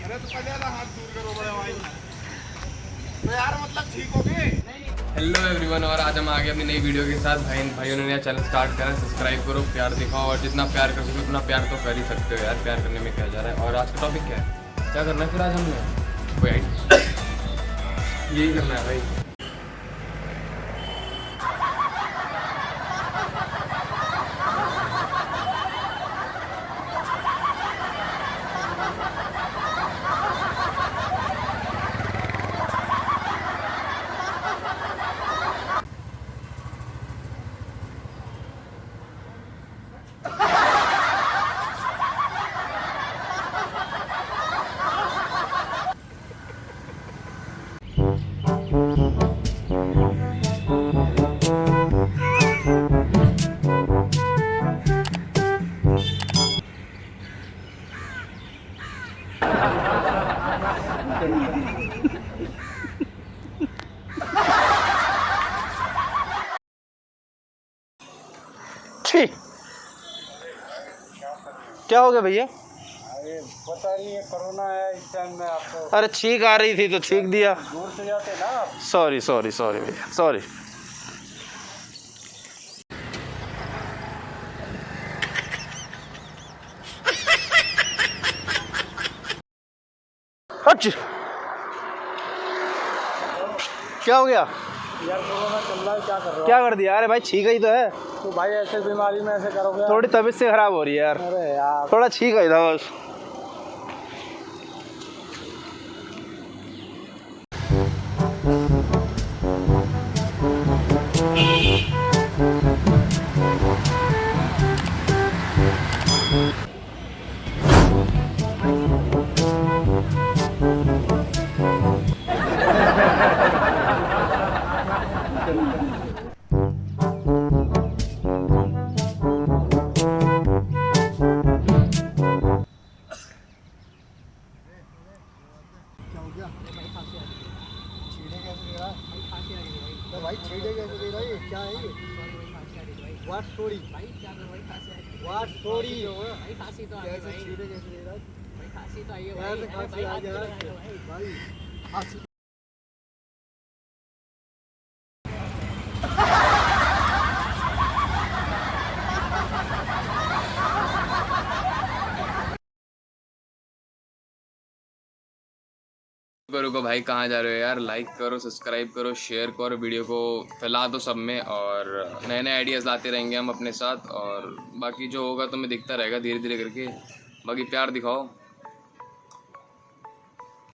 अरे तो पहले वाला हाथ दूर करो बड़े भाई। तो यार मतलब ठीक हो गए। हेलो एवरीवन, और आज हम आ गए अपनी नई वीडियो के साथ। भाइयों ने नया चैनल स्टार्ट करा, सब्सक्राइब करो, प्यार दिखाओ, और जितना प्यार कर सको उतना प्यार तो कर ही सकते हो यार। प्यार करने में क्या जा रहा है। और आज का टॉपिक क्या है, क्या करना है फिर आज हमने कोई यही करना है भाई। क्या हो गया भैया? अरे पता नहीं है, कोरोना है इस टाइम में आपको। अरे छींक आ रही थी तो छींक दिया। दूर से जाते ना आप। सॉरी सॉरी सॉरी भैया, सॉरी। हट। क्या हो गया यार कोरोना चल रहा है, क्या कर रहे हो? क्या कर दिया? अरे भाई छींक ही तो है। तो भाई ऐसे बीमारी में ऐसे करोगे? थोड़ी तबीयत से खराब हो रही है यार। अरे यार थोड़ा छींक ही था बस। भाई छेड़े कैसे दे रहा है? क्या है ये? व्हाट सॉरी भाई, क्या कर भाई? व्हाट सॉरी भाई, फांसी तो आ गई भाई। छेड़े कैसे दे रहा है भाई? फांसी तो आई है भाई। फांसी आ गया भाई, फांसी। रुको भाई, कहाँ जा रहे हो यार? लाइक करो, सब्सक्राइब करो, शेयर करो, वीडियो को फैला दो सब में, और नए नए आइडियाज़ लाते रहेंगे हम अपने साथ। और बाकी जो होगा तुम्हें दिखता रहेगा धीरे धीरे करके। बाकी प्यार दिखाओ।